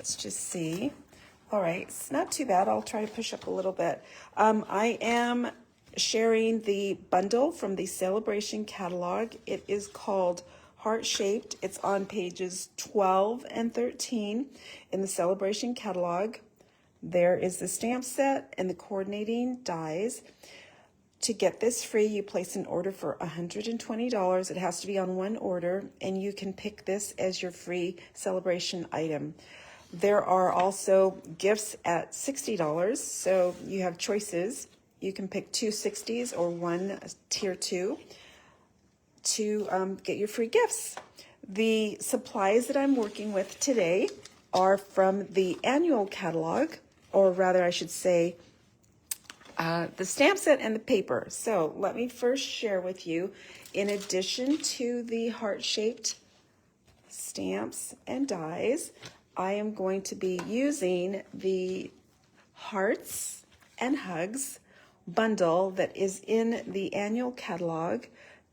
Let's just see. All right, it's not too bad. I'll try to push up a little bit. I am sharing the bundle from the Celebration catalog. It is called Heart Shaped. It's on pages 12 and 13 in the Celebration catalog. There is the stamp set and the coordinating dies. To get this free, you place an order for $120. It has to be on one order, and you can pick this as your free celebration item. There are also gifts at $60, so you have choices. You can pick two 60s or one tier 2 to get your free gifts. The supplies that I'm working with today are from the annual catalog, or rather I should say the stamp set and the paper. So let me first share with you, in addition to the heart-shaped stamps and dies, I am going to be using the Hearts and Hugs bundle that is in the annual catalog.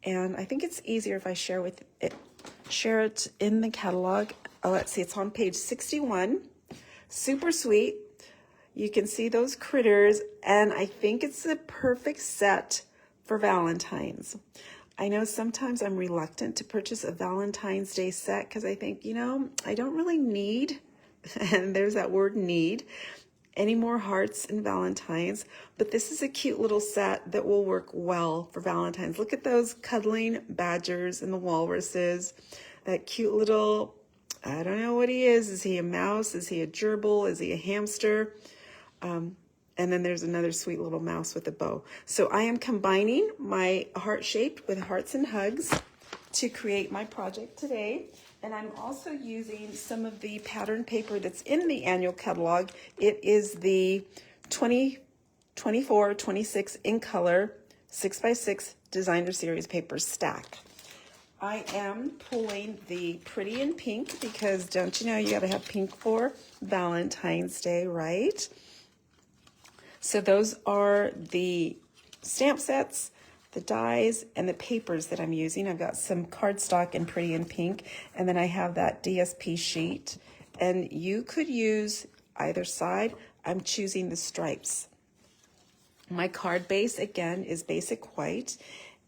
And I think it's easier if I share it in the catalog. Oh, let's see, it's on page 61. Super sweet. You can see those critters, and I think it's the perfect set for Valentine's. I know sometimes I'm reluctant to purchase a Valentine's Day set because I think, I don't really need, and there's that word need, any more hearts and Valentines, but this is a cute little set that will work well for Valentine's. Look at those cuddling badgers and the walruses, that cute little, I don't know what he is. Is he a mouse? Is he a gerbil? Is he a hamster? And then there's another sweet little mouse with a bow. So I am combining my heart-shaped with Hearts and Hugs to create my project today. And I'm also using some of the pattern paper that's in the annual catalog. It is the 24-26 in color 6x6 designer series paper stack. I am pulling the Pretty in Pink because don't you know you gotta have pink for Valentine's Day, right? So those are the stamp sets, the dies, and the papers that I'm using. I've got some cardstock in Pretty in Pink, and then I have that DSP sheet. And you could use either side. I'm choosing the stripes. My card base, again, is basic white.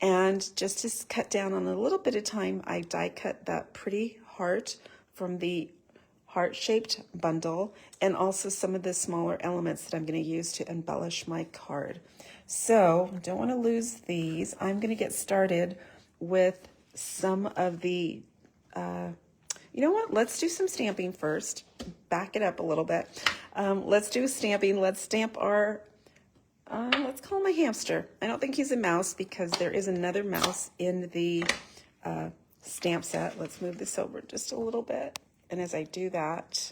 And just to cut down on a little bit of time, I die cut that pretty heart from the heart-shaped bundle, and also some of the smaller elements that I'm going to use to embellish my card. So don't want to lose these. I'm going to get started with some of the, you know what? Let's do some stamping first. Back it up a little bit. Let's do stamping. Let's stamp our, let's call him a hamster. I don't think he's a mouse because there is another mouse in the stamp set. Let's move this over just a little bit. And as I do that,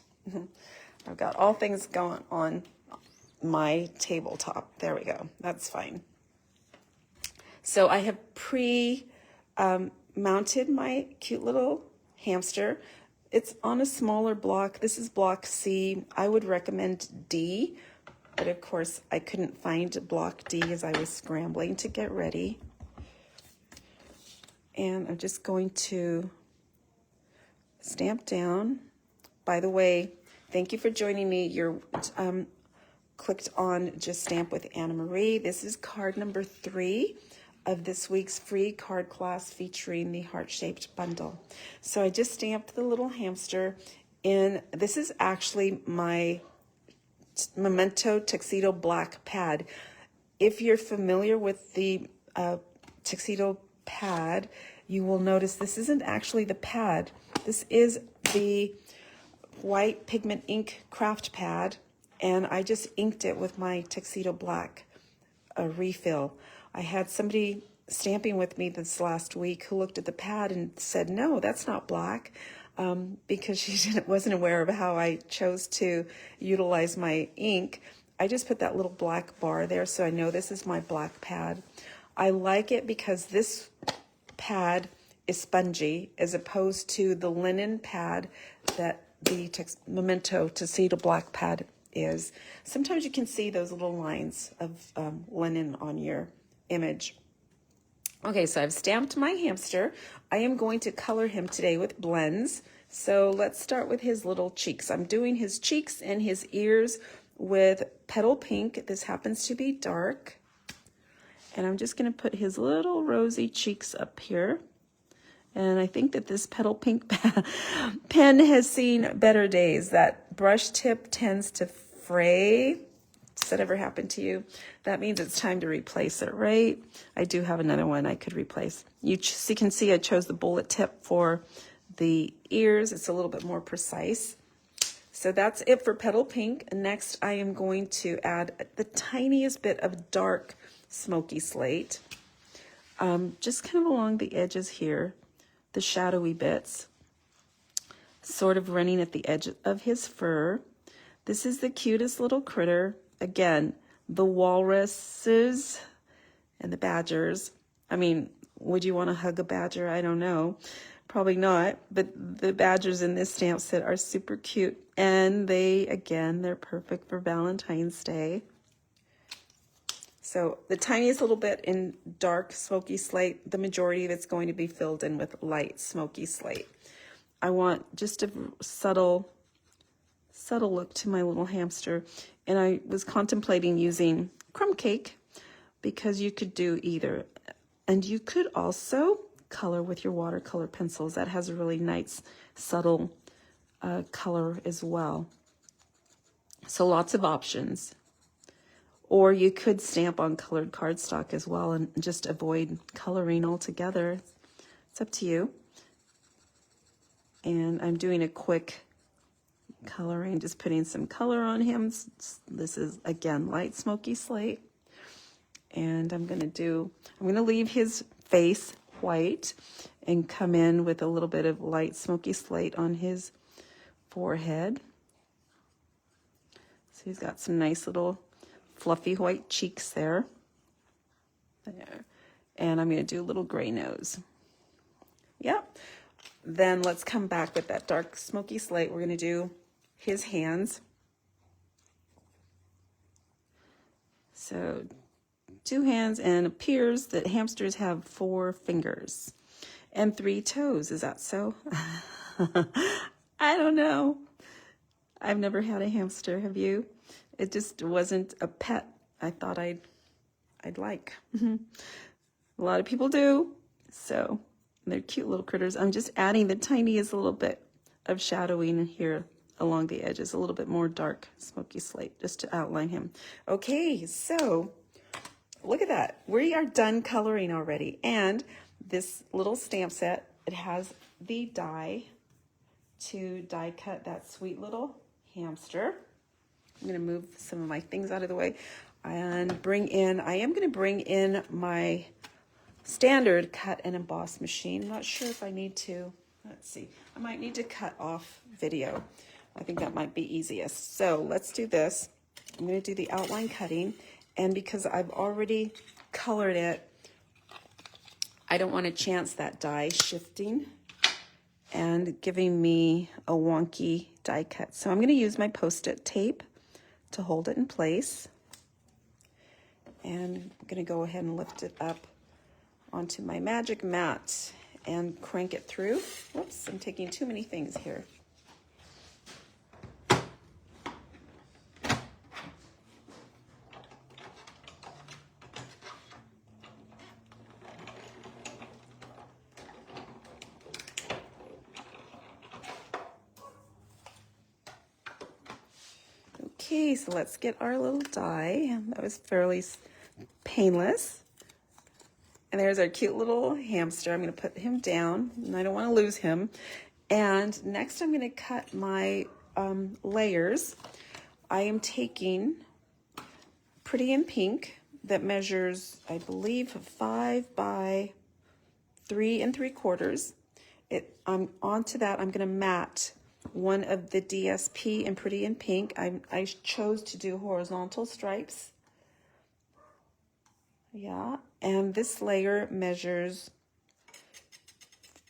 I've got all things going on my tabletop. There we go. That's fine. So I have mounted my cute little hamster. It's on a smaller block. This is block C. I would recommend D, but of course I couldn't find block D as I was scrambling to get ready. And I'm just going to stamp down. By the way, thank you for joining me. You're clicked on Just Stamp with Anna Marie. This is card number 3 of this week's free card class featuring the heart-shaped bundle. So I just stamped the little hamster in, this is actually my Memento Tuxedo Black pad. If you're familiar with the tuxedo pad, you will notice this isn't actually the pad. This is the white pigment ink craft pad, and I just inked it with my Tuxedo Black refill. I had somebody stamping with me this last week who looked at the pad and said, no, that's not black, because she wasn't aware of how I chose to utilize my ink. I just put that little black bar there, so I know this is my black pad. I like it because this pad is spongy as opposed to the linen pad that the Memento Tuxedo Black pad is. Sometimes you can see those little lines of linen on your image. Okay, so I've stamped my hamster. I am going to color him today with blends So let's start with his little cheeks. I'm doing his cheeks and his ears with Petal Pink. This happens to be dark. And I'm just going to put his little rosy cheeks up here. And I think that this Petal Pink pen has seen better days. That brush tip tends to fray. Does that ever happen to you? That means it's time to replace it, right? I do have another one I could replace. You can see I chose the bullet tip for the ears. It's a little bit more precise. So that's it for Petal Pink. Next, I am going to add the tiniest bit of dark smoky slate, just kind of along the edges here, the shadowy bits, sort of running at the edge of his fur. This is the cutest little critter. Again, the walruses and the badgers. I mean, would you want to hug a badger? I don't know. Probably not. But the badgers in this stamp set are super cute. And they're perfect for Valentine's Day. So the tiniest little bit in dark smoky slate, the majority of it's going to be filled in with light smoky slate. I want just a subtle look to my little hamster. And I was contemplating using crumb cake because you could do either. And you could also color with your watercolor pencils. That has a really nice, subtle color as well. So lots of options. Or you could stamp on colored cardstock as well and just avoid coloring altogether. It's up to you. And I'm doing a quick coloring, just putting some color on him. This is, again, light smoky slate. And I'm going to leave his face white and come in with a little bit of light smoky slate on his forehead. So he's got some nice little fluffy white cheeks there. And I'm going to do a little gray nose. Yep. Then let's come back with that dark smoky slate. We're going to do his hands. So 2 hands, and it appears that hamsters have 4 fingers and 3 toes. Is that so? I don't know. I've never had a hamster. Have you? It just wasn't a pet I thought I'd like. A lot of people do. So they're cute little critters. I'm just adding the tiniest little bit of shadowing here along the edges, a little bit more dark smoky slate just to outline him. Okay, so look at that. We are done coloring already. And this little stamp set, it has the die to die cut that sweet little hamster. I'm going to move some of my things out of the way and I am going to bring in my standard cut and emboss machine. I'm not sure if I need to, let's see. I might need to cut off video. I think that might be easiest. So let's do this. I'm going to do the outline cutting. And because I've already colored it, I don't want to chance that die shifting and giving me a wonky die cut. So I'm going to use my Post-it tape to hold it in place. And I'm going to go ahead and lift it up onto my magic mat and crank it through. Whoops, I'm taking too many things here. Okay, so let's get our little die. That was fairly painless. And there's our cute little hamster. I'm going to put him down, and I don't want to lose him. And next I'm going to cut my layers. I am taking Pretty in Pink that measures, I believe, 5 by 3 3/4. Onto that, I'm going to mat one of the DSP in Pretty in Pink. I chose to do horizontal stripes. Yeah, and this layer measures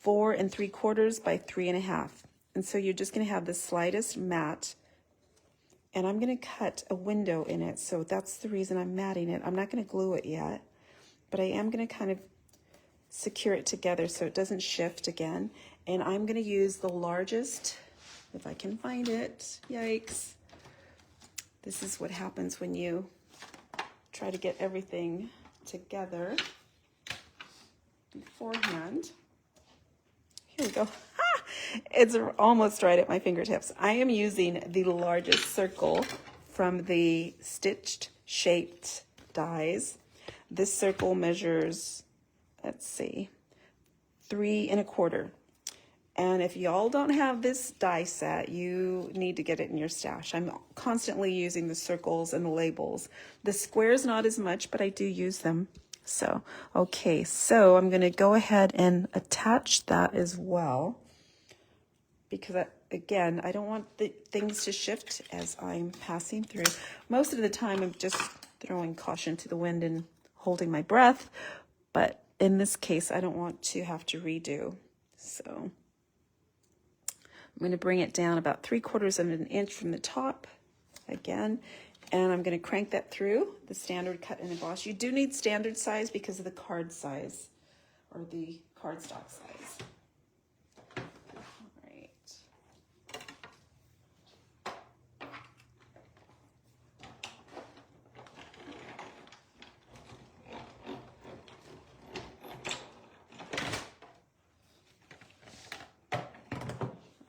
4 3/4 by 3 1/2. And so you're just going to have the slightest mat. And I'm going to cut a window in it. So that's the reason I'm matting it. I'm not going to glue it yet, but I am going to kind of secure it together so it doesn't shift again. And I'm going to use the largest, if I can find it. Yikes. This is what happens when you try to get everything together beforehand. Here we go. Ha! It's almost right at my fingertips. I am using the largest circle from the stitched shaped dies. This circle measures, let's see, 3 1/4. And if y'all don't have this die set, you need to get it in your stash. I'm constantly using the circles and the labels. The squares not as much, but I do use them. So, okay, so I'm going to go ahead and attach that as well. Because, again, I don't want the things to shift as I'm passing through. Most of the time, I'm just throwing caution to the wind and holding my breath. But in this case, I don't want to have to redo. So I'm going to bring it down about 3/4 of an inch from the top again, and I'm going to crank that through the standard cut and emboss. You do need standard size because of the card size or the cardstock size. All right.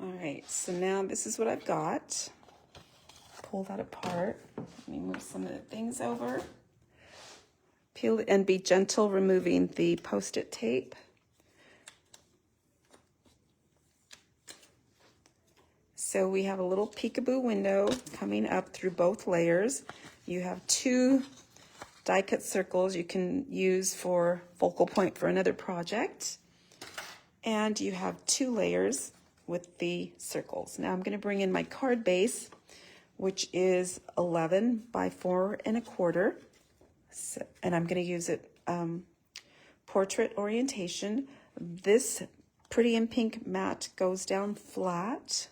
All right, so now this is what I've got. Pull that apart. Let me move some of the things over. Peel and be gentle removing the Post-it tape. So we have a little peekaboo window coming up through both layers. You have 2 die cut circles you can use for focal point for another project. And you have 2 layers with the circles. Now I'm going to bring in my card base, which is 11 by 4 1/4. So, and I'm going to use it portrait orientation. This Pretty in Pink mat goes down flat.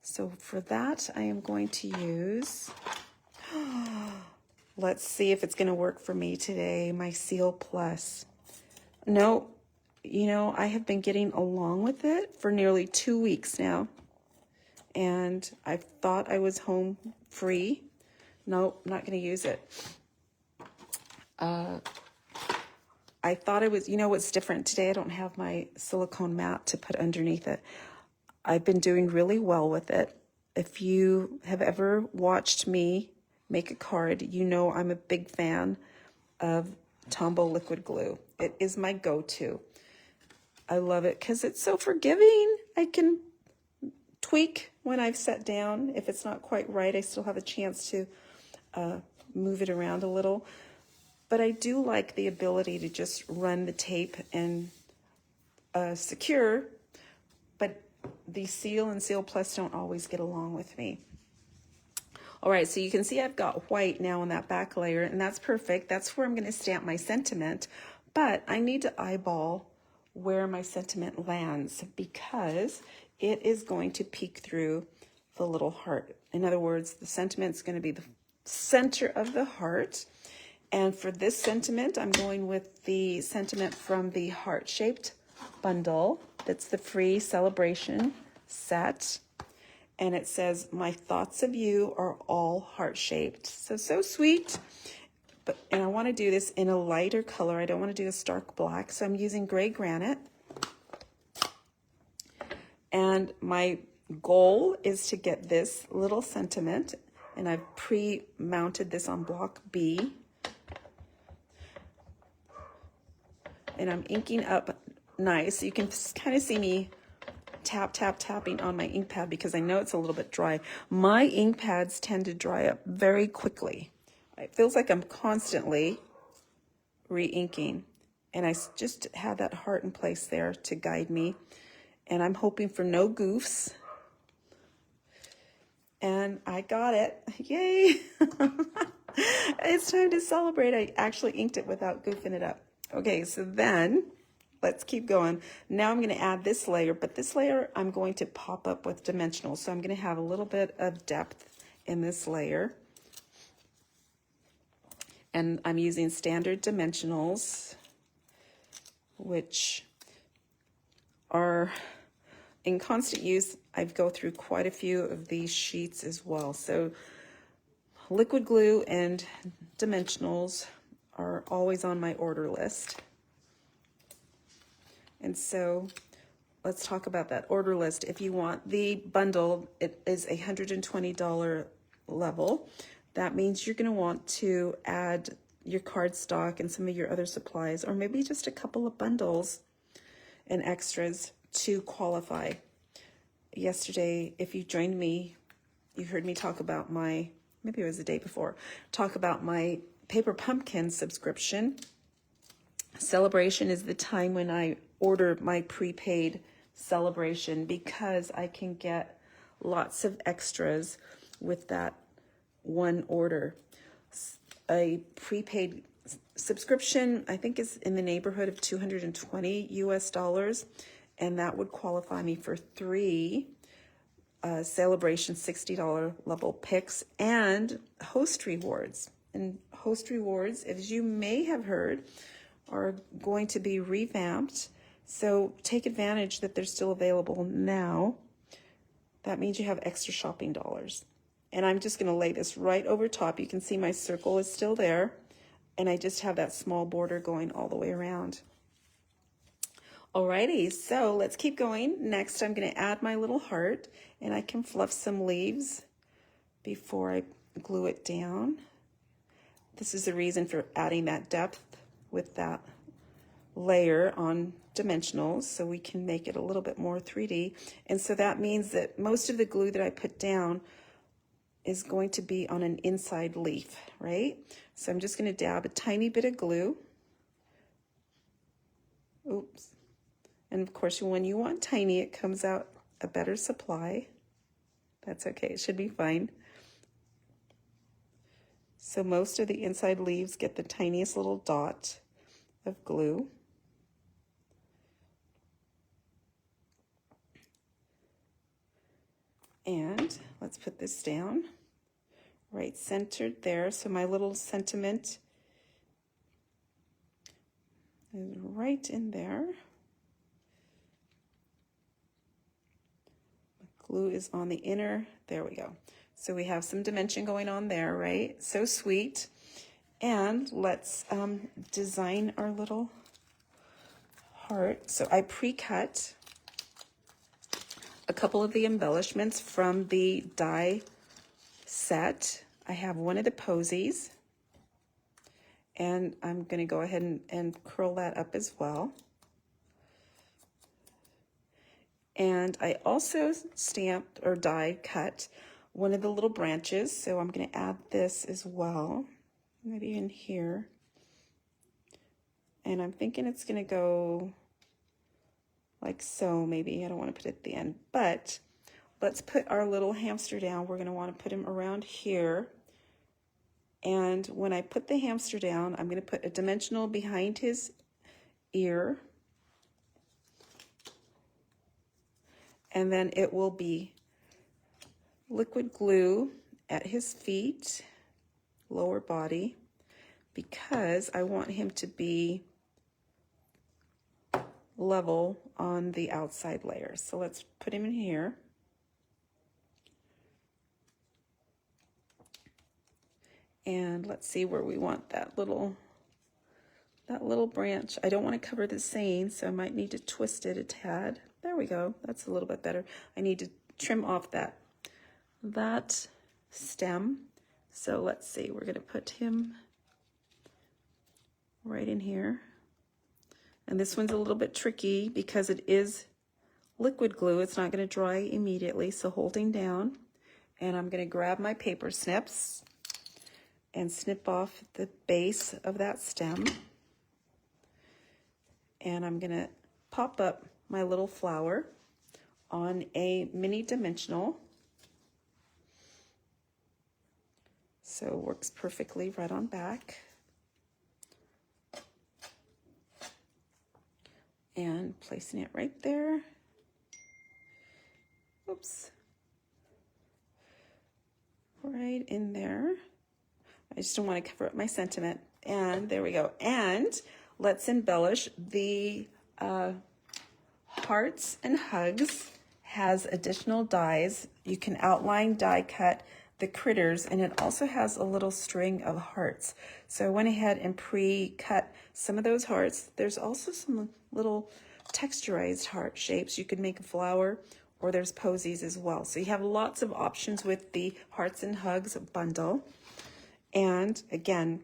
So for that, I am going to use, let's see if it's going to work for me today, my Seal Plus. No, you know, I have been getting along with it for nearly 2 weeks now. And I thought I was home free. Nope, not going to use it. I thought I was, you know what's different today? I don't have my silicone mat to put underneath it. I've been doing really well with it. If you have ever watched me make a card, you know I'm a big fan of Tombow liquid glue. It is my go-to. I love it because it's so forgiving. I can tweak when I've set down. If it's not quite right, I still have a chance to move it around a little. But I do like the ability to just run the tape and secure, but the Seal and Seal Plus don't always get along with me. All right, so you can see I've got white now on that back layer, and that's perfect. That's where I'm going to stamp my sentiment, but I need to eyeball where my sentiment lands because it is going to peek through the little heart. In other words, the sentiment's going to be the center of the heart. And for this sentiment, I'm going with the sentiment from the heart-shaped bundle. That's the free celebration set. And it says, my thoughts of you are all heart-shaped. So sweet. And I want to do this in a lighter color. I don't want to do a stark black. So I'm using gray granite. And my goal is to get this little sentiment. And I've pre-mounted this on block B. And I'm inking up nice. You can kind of see me tapping on my ink pad because I know it's a little bit dry. My ink pads tend to dry up very quickly. It feels like I'm constantly re-inking. And I just have that heart in place there to guide me. And I'm hoping for no goofs. And I got it. Yay! It's time to celebrate. I actually inked it without goofing it up. Okay, so then let's keep going. Now I'm going to add this layer, but this layer I'm going to pop up with dimensionals. So I'm going to have a little bit of depth in this layer. And I'm using standard dimensionals, which are in constant use, I go through quite a few of these sheets as well. So liquid glue and dimensionals are always on my order list. And so let's talk about that order list. If you want the bundle, it is $120 level. That means you're going to want to add your cardstock and some of your other supplies, or maybe just a couple of bundles and extras to qualify. Yesterday, if you joined me, you heard me talk about maybe it was the day before, talk about my Paper Pumpkin subscription. Celebration is the time when I order my prepaid celebration, because I can get lots of extras with that one order. A prepaid subscription, I think, is in the neighborhood of $220 US, and that would qualify me for 3 Celebration $60 level picks and host rewards. And host rewards, as you may have heard, are going to be revamped. So take advantage that they're still available now. That means you have extra shopping dollars. And I'm just going to lay this right over top. You can see my circle is still there, and I just have that small border going all the way around. Alrighty, so let's keep going. Next, I'm going to add my little heart, and I can fluff some leaves before I glue it down. This is the reason for adding that depth with that layer on dimensionals, so we can make it a little bit more 3D. And so that means that most of the glue that I put down is going to be on an inside leaf, right? So I'm just going to dab a tiny bit of glue. Oops. And of course, when you want tiny, it comes out a better supply. That's okay, it should be fine. So most of the inside leaves get the tiniest little dot of glue. And let's put this down right centered there. So my little sentiment is right in there. The glue is on the inner, there we go. So we have some dimension going on there, right? So sweet. And let's design our little heart. So I pre-cut a couple of the embellishments from the die set. I have one of the posies, and I'm going to go ahead and curl that up as well. And I also stamped or die cut one of the little branches, so I'm going to add this as well, maybe in here. And I'm thinking it's going to go like so, maybe. I don't want to put it at the end, but let's put our little hamster down. We're going to want to put him around here. And when I put the hamster down, I'm going to put a dimensional behind his ear. And then it will be liquid glue at his feet, lower body, because I want him to be level on the outside layer. So let's put him in here. And let's see where we want that little branch. I don't want to cover the seam, so I might need to twist it a tad. There we go. That's a little bit better. I need to trim off that stem. So let's see. We're going to put him right in here. And this one's a little bit tricky because it is liquid glue. It's not going to dry immediately, so holding down. And I'm going to grab my paper snips and snip off the base of that stem. And I'm going to pop up my little flower on a mini dimensional. So it works perfectly right on back. And placing it right there. Oops. Right in there. I just don't want to cover up my sentiment. And there we go. And let's embellish the hearts and hugs has additional dies. You can outline die cut the critters, and it also has a little string of hearts. So I went ahead and pre-cut some of those hearts. There's also some little texturized heart shapes. You could make a flower, or there's posies as well. So you have lots of options with the Hearts and Hugs bundle. And again,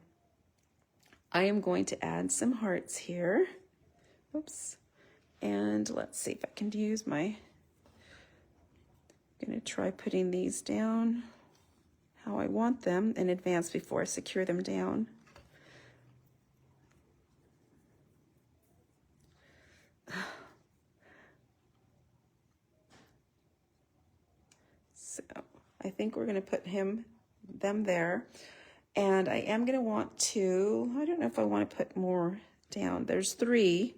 I am going to add some hearts here. Oops. And let's see if I can use my, I'm going to try putting these down how I want them in advance before I secure them down. So I think we're going to put them there. And I am going to want to, I don't know if I want to put more down. There's 3.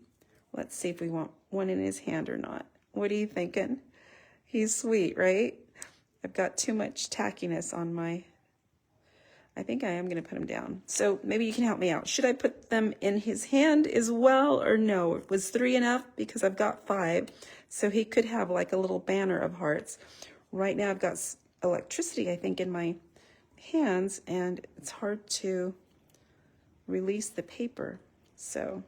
Let's see if we want one in his hand or not. What are you thinking? He's sweet, right? I've got too much tackiness on my, I think I am going to put him down. So maybe you can help me out. Should I put them in his hand as well, or no? Was 3 enough? Because I've got 5. So he could have like a little banner of hearts. Right now I've got electricity, I think, in my hands, and it's hard to release the paper. So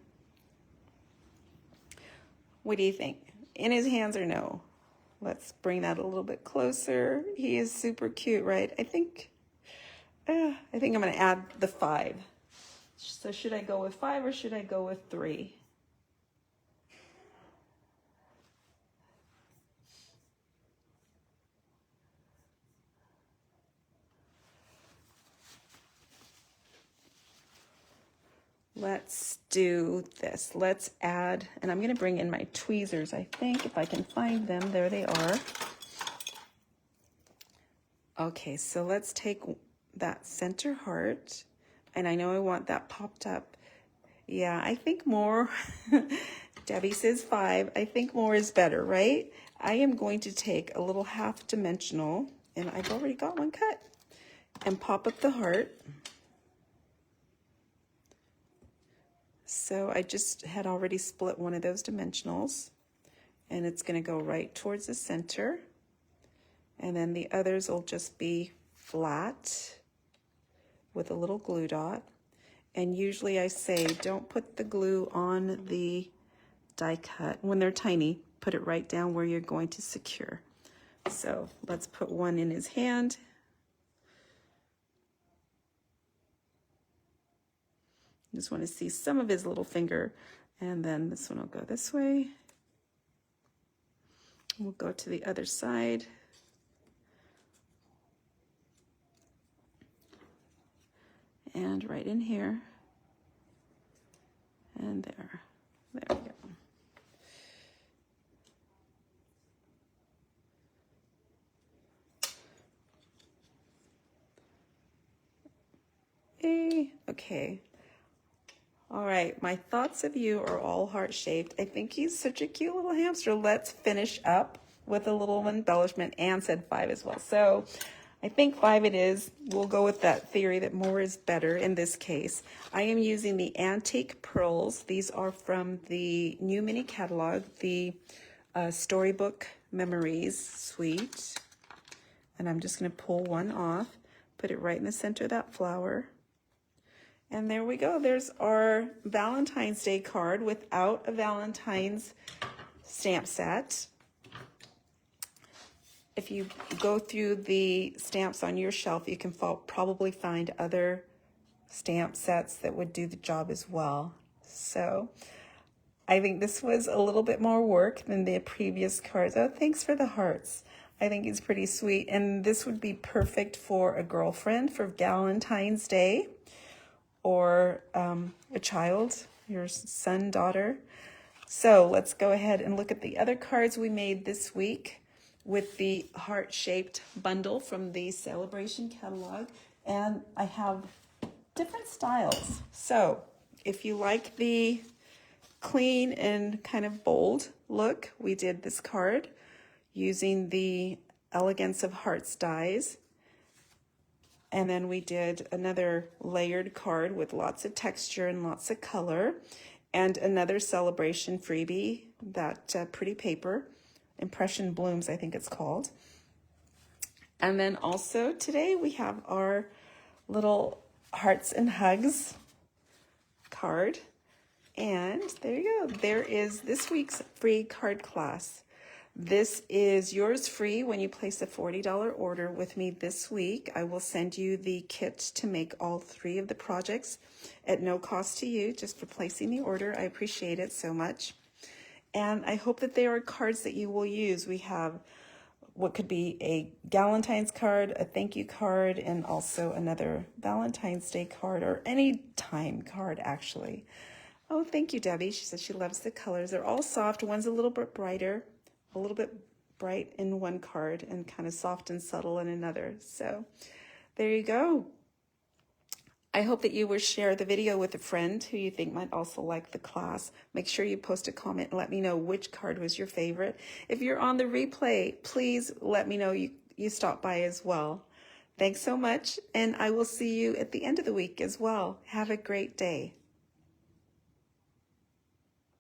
what do you think? In his hands or no? Let's bring that a little bit closer. He is super cute, right? I think I'm going to add the 5. So should I go with 5 or should I go with 3? Let's do this. Let's add, and I'm going to bring in my tweezers, I think, if I can find them. There they are. Okay, so let's take that center heart, and I know I want that popped up. Yeah, I think more, Debbie says 5. I think more is better, right? I am going to take a little half dimensional, and I've already got one cut, and pop up the heart. So I just had already split one of those dimensionals, and it's going to go right towards the center, and then the others will just be flat with a little glue dot. And usually I say don't put the glue on the die cut when they're tiny. Put it right down where you're going to secure. So let's put one in his hand. Just want to see some of his little finger, and then this one will go this way. We'll go to the other side. And right in here. And there. There we go. Okay. All right, my thoughts of you are all heart-shaped. I think he's such a cute little hamster. Let's finish up with a little embellishment. Anne said 5 as well. So I think 5 it is. We'll go with that theory that more is better in this case. I am using the Antique Pearls. These are from the new mini catalog, the Storybook Memories Suite. And I'm just going to pull one off, put it right in the center of that flower. And there we go. There's our Valentine's Day card without a Valentine's stamp set. If you go through the stamps on your shelf, you can probably find other stamp sets that would do the job as well. So I think this was a little bit more work than the previous cards. Oh, thanks for the hearts. I think it's pretty sweet. And this would be perfect for a girlfriend for Galentine's Day, or a child, your son, daughter. So let's go ahead and look at the other cards we made this week with the heart-shaped bundle from the Celebration catalog. And I have different styles. So if you like the clean and kind of bold look, we did this card using the Elegance of Hearts dies. And then we did another layered card with lots of texture and lots of color, and another celebration freebie, that pretty paper. Impression Blooms, I think it's called. And then also today we have our little Hearts and Hugs card. And there you go. There is this week's free card class. This is yours free when you place a $40 order with me this week. I will send you the kit to make all 3 of the projects at no cost to you, just for placing the order. I appreciate it so much. And I hope that they are cards that you will use. We have what could be a Galentine's card, a thank you card, and also another Valentine's Day card, or any time card, actually. Oh, thank you, Debbie. She said she loves the colors. They're all soft. One's a little bit brighter, a little bit bright in one card, and kind of soft and subtle in another. So there you go. I hope that you will share the video with a friend who you think might also like the class. Make sure you post a comment and let me know which card was your favorite. If you're on the replay, please let me know you stopped by as well. Thanks so much, and I will see you at the end of the week as well. Have a great day.